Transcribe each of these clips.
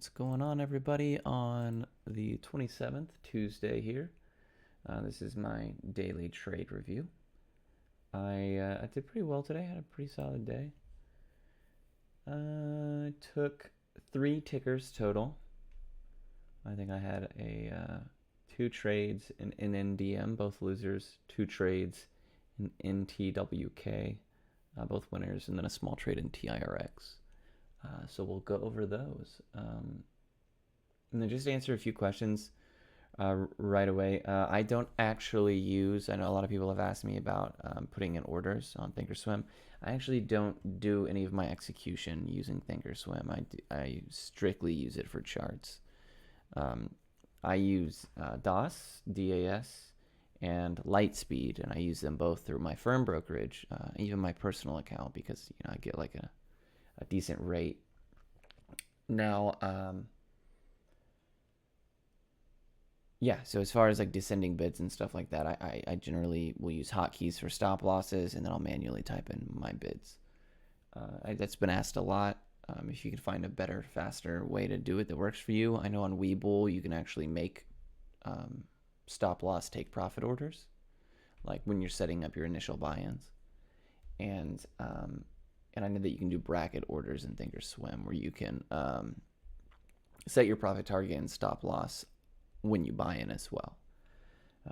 What's going on, everybody, on the 27th, Tuesday here. This is my daily trade review. I did pretty well today. Had a pretty solid day. I took 3 tickers total. I think I had two trades in NTDM, both losers, 2 trades in NTWK, both winners, and then a small trade in TIRX. So we'll go over those. And then just answer a few questions right away. I don't actually use, I know a lot of people have asked me about putting in orders on Thinkorswim. I actually don't do any of my execution using Thinkorswim. I strictly use it for charts. I use DAS, and Lightspeed, and I use them both through my firm brokerage, even my personal account, because I get like a decent rate. Now, yeah, so as far as like descending bids and stuff like that, I generally will use hotkeys for stop losses, and then I'll manually type in my bids. That's been asked a lot. If you can find a better, faster way to do it that works for you. I know on Webull you can actually make stop loss take profit orders, like when you're setting up your initial buy-ins. And I know that you can do bracket orders in Thinkorswim where you can set your profit target and stop loss when you buy in as well.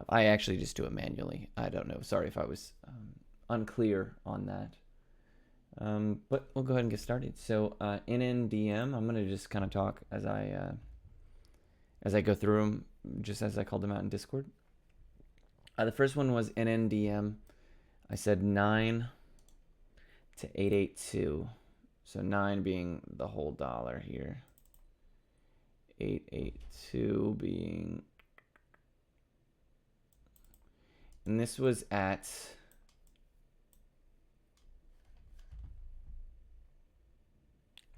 I actually just do it manually. I don't know. Sorry if I was unclear on that. But we'll go ahead and get started. So NTDM, I'm going to just kind of talk as I go through them, just as I called them out in Discord. The first one was NTDM. I said 9 to 882. So 9 being the whole dollar here. 882 being, and this was at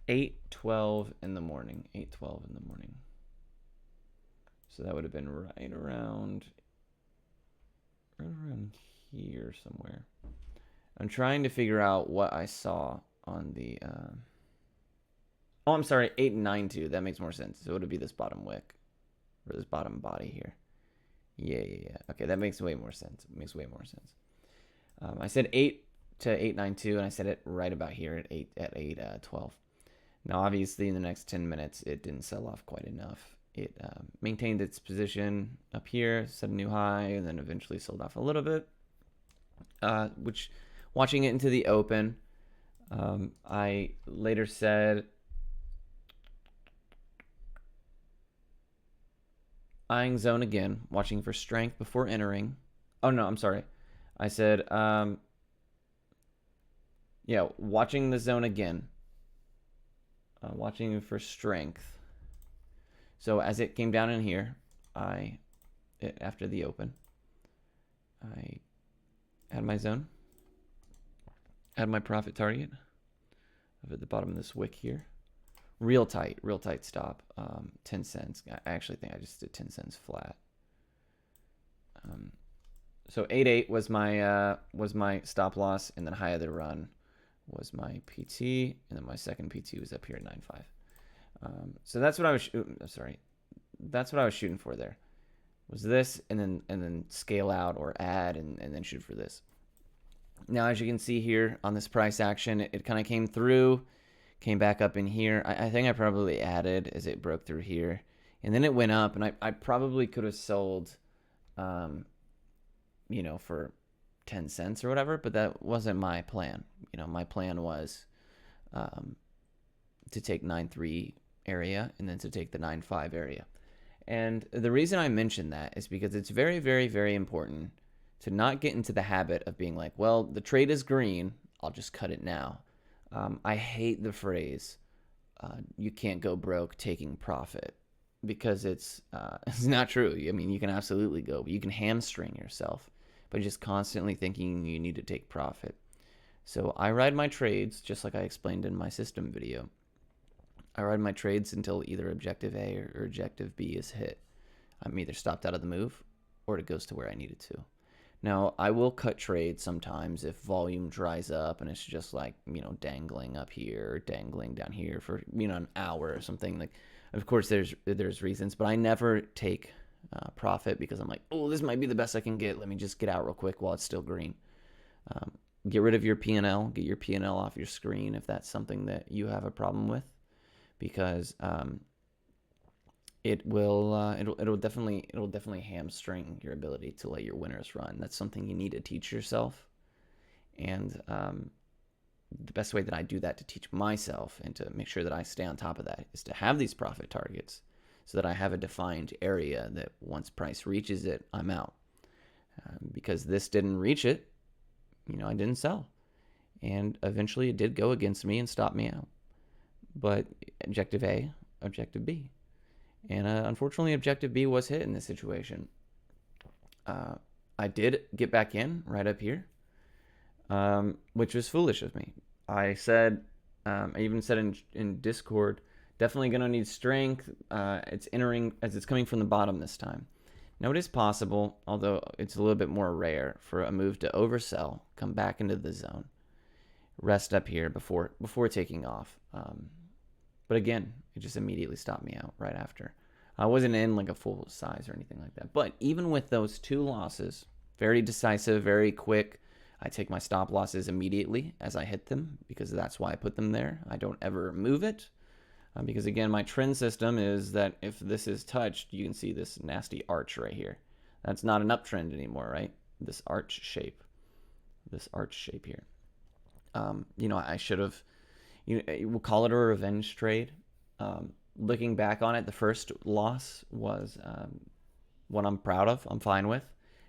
8:12 in the morning. 8:12 in the morning. So that would have been right around here somewhere. I'm trying to figure out what I saw on the oh, I'm sorry, 892. That makes more sense. So it would be this bottom wick, or this bottom body here. Yeah. Okay, that makes way more sense. It makes way more sense. I said 8 to 892, and I said it right about here at 8:12. Now, obviously, in the next 10 minutes, it didn't sell off quite enough. It maintained its position up here, set a new high, and then eventually sold off a little bit. Which, watching it into the open, I later said, eyeing zone again, watching for strength before entering. Oh, no, I'm sorry. I said, yeah, watching the zone again. Watching for strength. So as it came down in here, after the open, I had my zone, had my profit target up at the bottom of this wick here. Real tight stop, 10 cents. I actually think I just did 10 cents flat. So 8.8 was my stop loss, and then high of the run was my PT, and then my second PT was up here at 9.5. So that's what I was. Sorry, that's what I was shooting for. There was this, and then scale out or add, and then shoot for this. Now, as you can see here on this price action, it kind of came through, came back up in here. I think I probably added as it broke through here, and then it went up, and I probably could have sold, for 10 cents or whatever, but that wasn't my plan. My plan was to take 9.3 area and then to take the 9.5 area. And the reason I mention that is because it's very, very, very important to not get into the habit of being like, well, the trade is green, I'll just cut it now. I hate the phrase, you can't go broke taking profit, because it's not true. I mean, you can absolutely go, but you can hamstring yourself by just constantly thinking you need to take profit. So I ride my trades just like I explained in my system video. I ride my trades until either objective A or objective B is hit. I'm either stopped out of the move or it goes to where I need it to. Now, I will cut trades sometimes if volume dries up and it's just like, dangling up here, dangling down here for, an hour or something. Like, of course, there's reasons, but I never take profit because I'm like, oh, this might be the best I can get. Let me just get out real quick while it's still green. Get rid of your P&L. Get your P&L off your screen if that's something that you have a problem with, because it'll definitely hamstring your ability to let your winners run. That's something you need to teach yourself, and the best way that I do that to teach myself and to make sure that I stay on top of that is to have these profit targets, so that I have a defined area that once price reaches it, I'm out. Because this didn't reach it, I didn't sell, and eventually it did go against me and stop me out. But objective A, objective B. And unfortunately, objective B was hit in this situation. I did get back in right up here, which was foolish of me. I said, I even said in Discord, definitely going to need strength. It's entering as it's coming from the bottom this time. Now, it is possible, although it's a little bit more rare, for a move to oversell, come back into the zone, rest up here before taking off. But again, it just immediately stopped me out right after. I wasn't in like a full size or anything like that. But even with those two losses, very decisive, very quick, I take my stop losses immediately as I hit them, because that's why I put them there. I don't ever move it. Because again, my trend system is that if this is touched, you can see this nasty arch right here. That's not an uptrend anymore, right? This arch shape here. I should have, we'll call it a revenge trade. Looking back on it, the first loss was one I'm proud of, I'm fine with.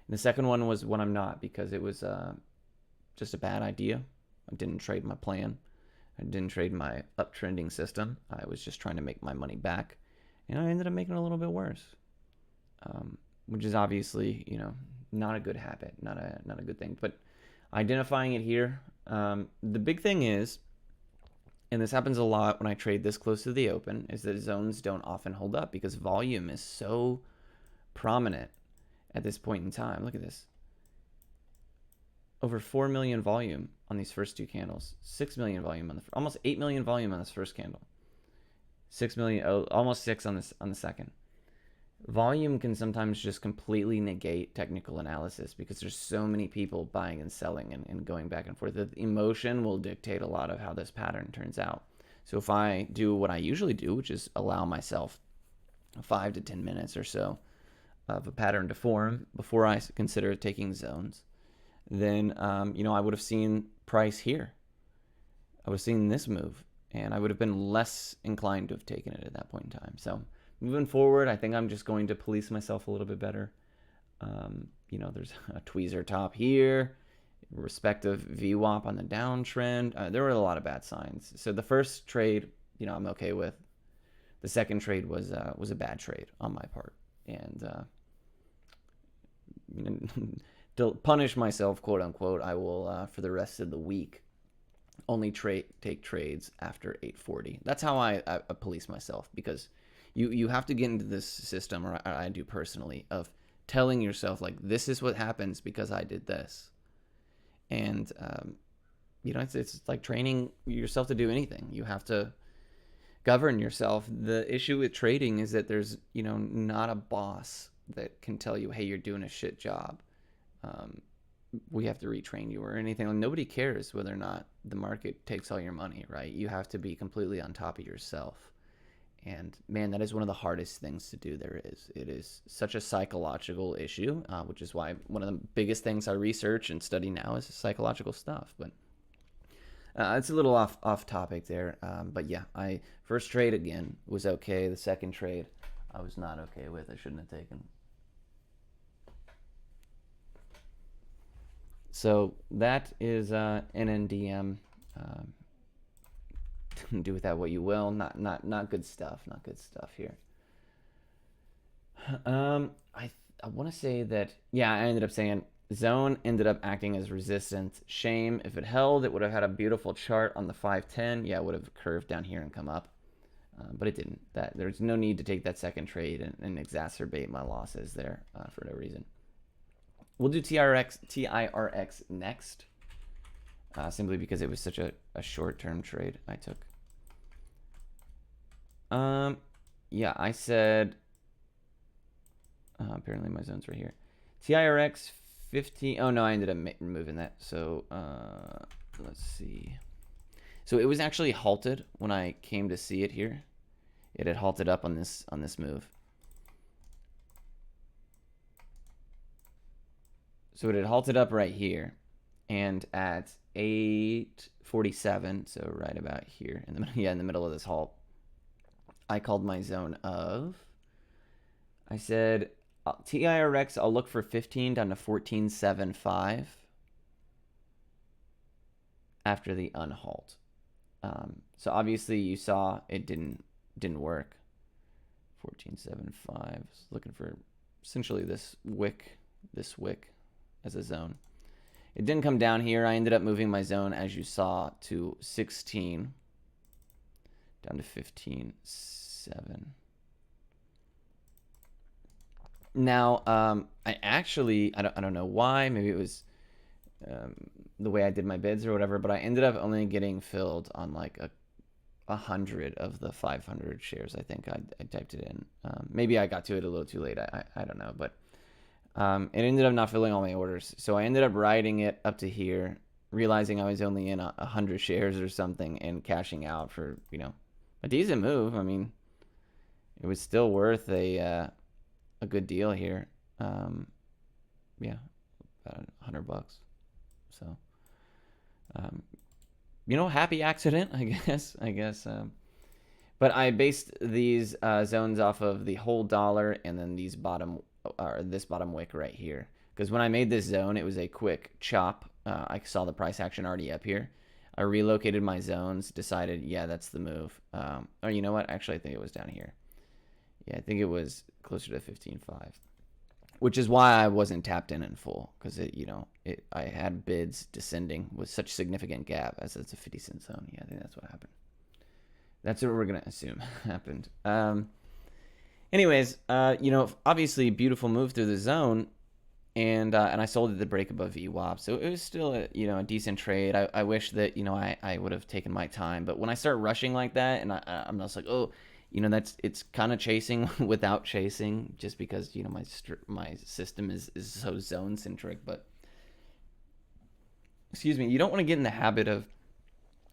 And the second one was one I'm not, because it was just a bad idea. I didn't trade my plan. I didn't trade my uptrending system. I was just trying to make my money back, and I ended up making it a little bit worse, which is obviously, not a good habit, not a good thing. But identifying it here, the big thing is, and this happens a lot when I trade this close to the open, is that zones don't often hold up because volume is so prominent at this point in time. Look at this. Over 4 million volume on these first two candles. 6 million volume on almost 8 million volume on this first candle. 6 million, almost 6 on the second. Volume can sometimes just completely negate technical analysis because there's so many people buying and selling and going back and forth. The emotion will dictate a lot of how this pattern turns out. So if I do what I usually do, which is allow myself 5 to 10 minutes or so of a pattern to form before I consider taking zones, then I would have seen price here. I would have seen this move, and I would have been less inclined to have taken it at that point in time. So moving forward, I think I'm just going to police myself a little bit better. There's a tweezer top here, respective VWAP on the downtrend. There were a lot of bad signs. So the first trade, I'm okay with. The second trade was a bad trade on my part, and to punish myself, quote unquote, I will for the rest of the week only take trades after 8:40. That's how I police myself, because you have to get into this system, or I do personally, of telling yourself, like, this is what happens because I did this. And it's like training yourself to do anything. You have to govern yourself. The issue with trading is that there's not a boss that can tell you, hey, you're doing a shit job. We have to retrain you or anything. Like, nobody cares whether or not the market takes all your money, right? You have to be completely on top of yourself. And man, that is one of the hardest things to do there is. It is such a psychological issue, which is why one of the biggest things I research and study now is psychological stuff. But it's a little off topic there. But yeah, first trade again was okay. The second trade I was not okay with. I shouldn't have taken. So that is NNDM. Do with that what you will. Not good stuff. Not good stuff here. I want to say that, yeah, I ended up saying zone ended up acting as resistance. Shame. If it held, it would have had a beautiful chart on the 510. Yeah, it would have curved down here and come up. But it didn't. There's no need to take that second trade and exacerbate my losses there for no reason. We'll do TIRX next, simply because it was such a short-term trade I took. Yeah, I said, apparently my zone's right here. TIRX 15, oh no, I ended up removing that. So let's see. So it was actually halted when I came to see it here. It had halted up on this move. So it had halted up right here, and at 8:47, so right about here in the in the middle of this halt, I called my zone of. I said TIRX. I'll look for 15 down to 14.75 after the unhalt. So obviously you saw it didn't work. 14.75. Looking for essentially this wick as a zone. It didn't come down here. I ended up moving my zone, as you saw, to 16 down to 15.7. Now, I don't know why. Maybe it was the way I did my bids or whatever, but I ended up only getting filled on like 100 of the 500 shares. I think I typed it in. Maybe I got to it a little too late. I don't know, but it ended up not filling all my orders. So I ended up riding it up to here, realizing I was only in 100 shares or something, and cashing out for, a decent move. I mean, it was still worth a good deal here. Yeah, about $100. So, happy accident, I guess. But I based these zones off of the whole dollar and then these this bottom wick right here. Because when I made this zone, it was a quick chop. I saw the price action already up here. I relocated my zones, decided, yeah, that's the move. Or you know what? Actually, I think it was down here. Yeah, I think it was closer to 15.5. Which is why I wasn't tapped in full, because I had bids descending with such significant gap as it's a 50-cent zone. Yeah, I think that's what happened. That's what we're gonna assume happened. Anyways, obviously beautiful move through the zone, and I sold at the break above VWAP, so it was still a decent trade. I wish that I would have taken my time, but when I start rushing like that, and I'm just like, oh. It's kind of chasing without chasing, just because my system is so zone centric. But excuse me, you don't want to get in the habit of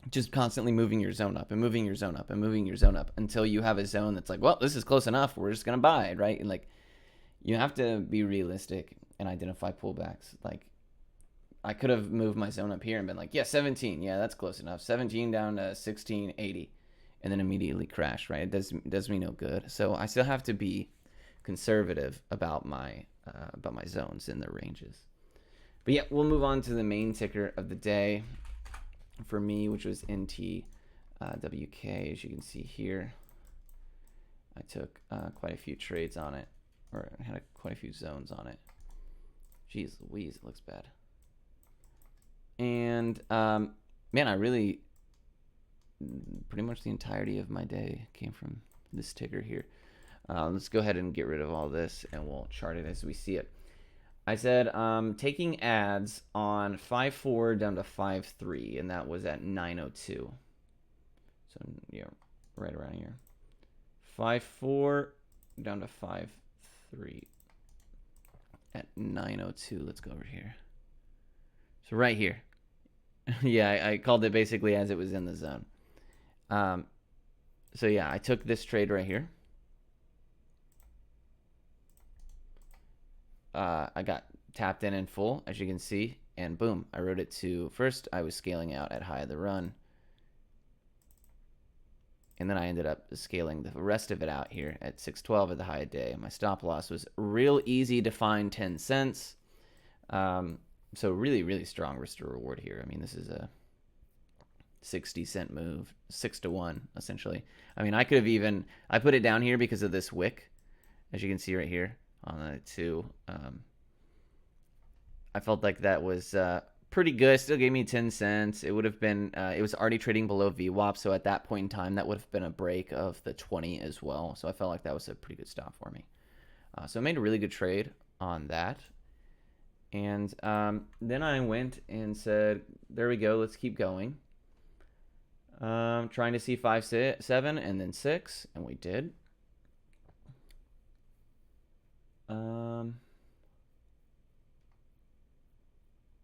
just constantly moving your zone up and moving your zone up and moving your zone up until you have a zone that's like, well, this is close enough, we're just gonna buy it, right? And like, you have to be realistic and identify pullbacks. Like, I could have moved my zone up here and been like, yeah, 17, yeah, that's close enough. 17 down to 16.80. And then immediately crash, right? It does me no good. So I still have to be conservative about my zones in the ranges. But yeah, we'll move on to the main ticker of the day for me, which was NTWK. As you can see here, I took quite a few trades on it, or had quite a few zones on it. Jeez Louise, it looks bad. And man, I really pretty much the entirety of my day came from this ticker here. Let's go ahead and get rid of all this, and we'll chart it as we see it. I said taking ads on 5.4 down to 5.3, and that was at 9.02. So yeah, right around here. 5.4 down to 5.3 at 9.02. Let's go over here. So right here. Yeah, I called it basically as it was in the zone. So yeah, I took this trade right here. I got tapped in full, as you can see, and boom, I wrote it to, first I was scaling out at high of the run, and then I ended up scaling the rest of it out here at 6.12 at the high of day. My stop loss was real easy to find, 10 cents. So really, really strong risk to reward here. I mean, this is a 60-cent move, 6-1 essentially. I mean, I could have even, I put it down here because of this wick, as you can see right here on the 2. I felt like that was pretty good. Still gave me 10 cents. It would have been, it was already trading below VWAP, so at that point in time, that would have been a break of the 20 as well. So I felt like that was a pretty good stop for me. So I made a really good trade on that. And then I went and said, there we go, let's keep going. Trying to see 5, 7, and then 6, and we did.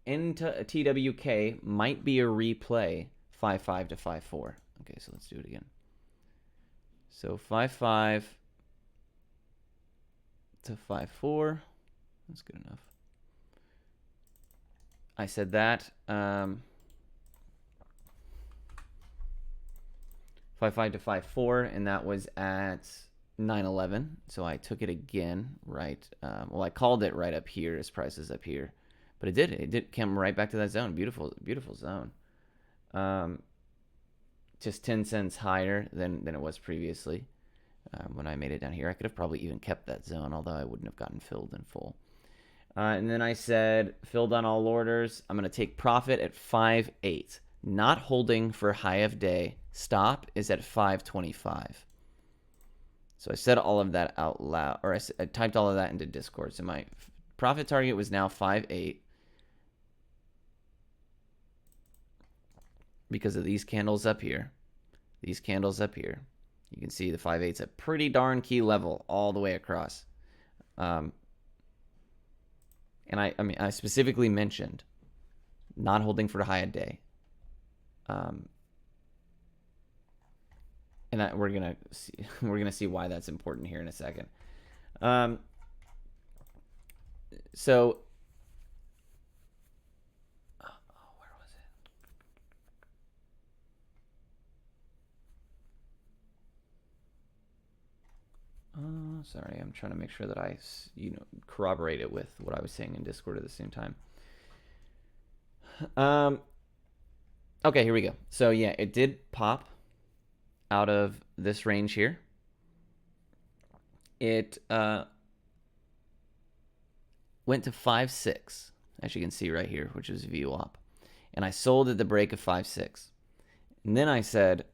NTWK might be a replay 5-5 to 5-4. Okay, so let's do it again. So 5-5 to 5-4. That's good enough. I said that. 5-5 to 5-4, and that was at 9-11. So I took it again, right? Well, I called it right up here as prices up here, but it did come right back to that zone. Beautiful, beautiful zone. Just 10 cents higher than it was previously when I made it down here. I could have probably even kept that zone, although I wouldn't have gotten filled in full. And then I said, filled on all orders. I'm going to take profit at 5.8. Not holding for high of day. Stop is at 5.25. So I said all of that out loud, or I typed all of that into Discord. So my profit target was now 5.8 because of these candles up here. These candles up here. You can see the 5.8's a pretty darn key level all the way across. And I specifically mentioned not holding for a high a day. And that we're gonna see why that's important here in a second. So where was it? Sorry, I'm trying to make sure that I corroborate it with what I was saying in Discord at the same time. Okay, here we go. So yeah, it did pop out of this range here. It went to 5.6, as you can see right here, which is VWAP. And I sold at the break of 5.6. And then I said,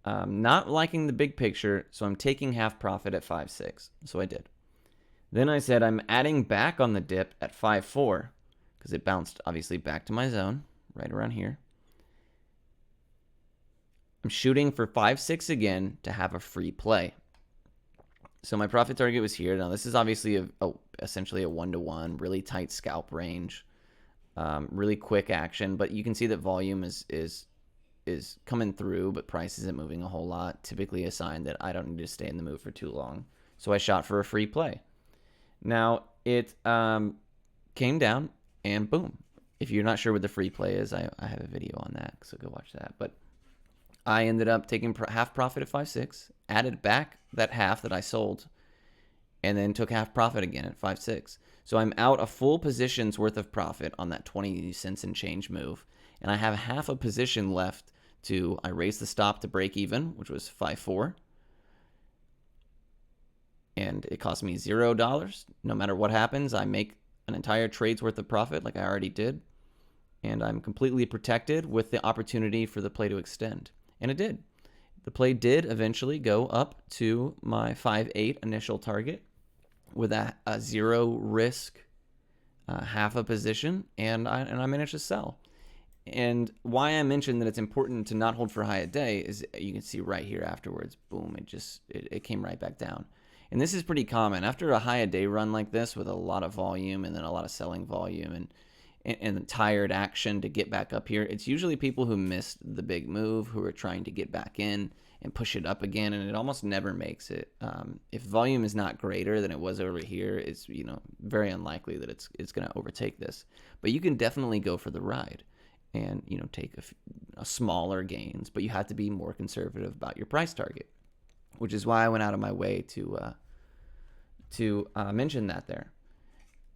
not liking the big picture, so I'm taking half profit at 5.6. So I did. Then I said I'm adding back on the dip at 5.4 because it bounced obviously back to my zone right around here. I'm shooting for 5.6 again to have a free play. So my profit target was here. Now this is obviously essentially a 1-to-1, really tight scalp range, really quick action. But you can see that volume is coming through, but price isn't moving a whole lot. Typically a sign that I don't need to stay in the move for too long. So I shot for a free play. Now it came down and boom. If you're not sure what the free play is, I have a video on that, so go watch that. But I ended up taking half profit at 5.6, added back that half that I sold, and then took half profit again at 5.6. So I'm out a full position's worth of profit on that 20 cents and change move. And I have half a position left I raised the stop to break even, which was 5.4. And it cost me $0. No matter what happens, I make an entire trade's worth of profit like I already did. And I'm completely protected with the opportunity for the play to extend. And it did. The play did eventually go up to my 5.8 initial target with a zero risk half a position, and I managed to sell. And why I mentioned that it's important to not hold for high a day is you can see right here afterwards, boom, it came right back down. And this is pretty common. After a high a day run like this with a lot of volume and then a lot of selling volume and tired action to get back up here, it's usually people who missed the big move who are trying to get back in and push it up again, and it almost never makes it. If volume is not greater than it was over here, it's very unlikely that it's going to overtake this. But you can definitely go for the ride and take a smaller gains, but you have to be more conservative about your price target, which is why I went out of my way to mention that there.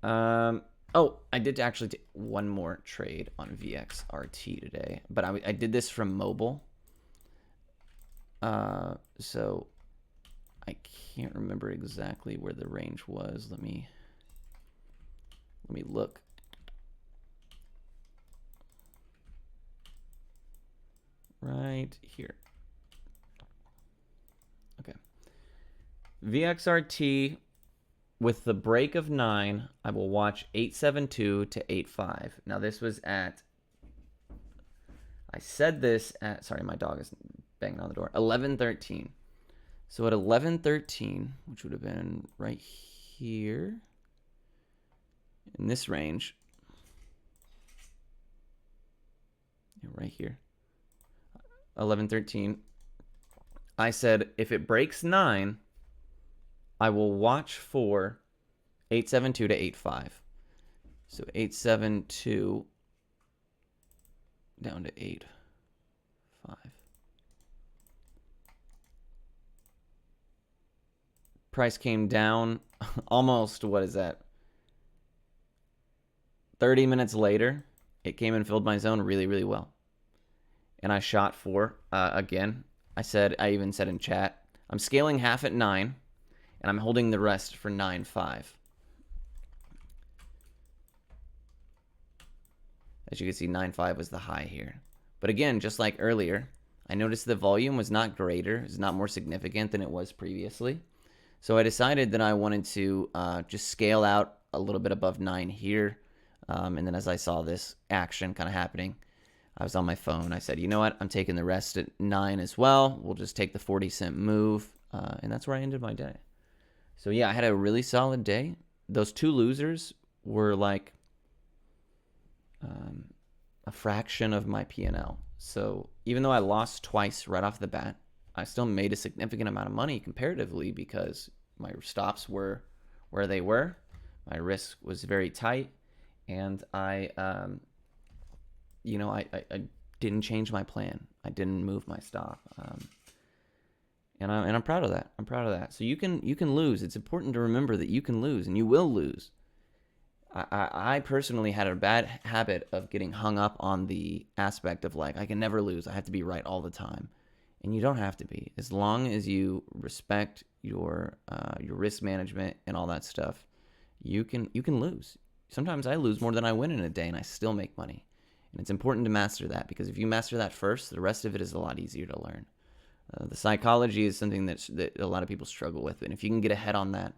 Oh, I did actually take one more trade on VXRT today, but I did this from mobile. So I can't remember exactly where the range was. Let me look. Right here. Okay. VXRT with the break of 9, I will watch 872 to 85. Now this was at, I said this at, sorry, my dog is banging on the door, 11:13. So at 11:13, which would have been right here in this range, right here, 11:13, I said if it breaks 9, I will watch for 872 to 85. So 872 down to 85. Price came down almost, what is that? 30 minutes later, it came and filled my zone really, really well. And I shot for, again, I even said in chat, I'm scaling half at 9, and I'm holding the rest for 9.5. As you can see, 9.5 was the high here. But again, just like earlier, I noticed the volume was not greater, it's not more significant than it was previously. So I decided that I wanted to just scale out a little bit above 9 here. And then as I saw this action kind of happening, I was on my phone. I said, you know what? I'm taking the rest at 9 as well. We'll just take the 40-cent move. And that's where I ended my day. So yeah, I had a really solid day. Those two losers were like a fraction of my P&L. So even though I lost twice right off the bat, I still made a significant amount of money comparatively because my stops were where they were. My risk was very tight, and I didn't change my plan. I didn't move my stop, and I'm proud of that. I'm proud of that. So you can lose. It's important to remember that you can lose, and you will lose. I personally had a bad habit of getting hung up on the aspect of like I can never lose. I have to be right all the time. And you don't have to be, as long as you respect your risk management and all that stuff. You can lose. Sometimes I lose more than I win in a day, and I still make money. And it's important to master that, because if you master that first, the rest of it is a lot easier to learn. The psychology is something that a lot of people struggle with, and if you can get ahead on that,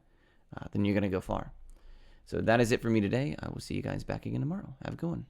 then you're going to go far. So that is it for me today. I will see you guys back again tomorrow. Have a good one.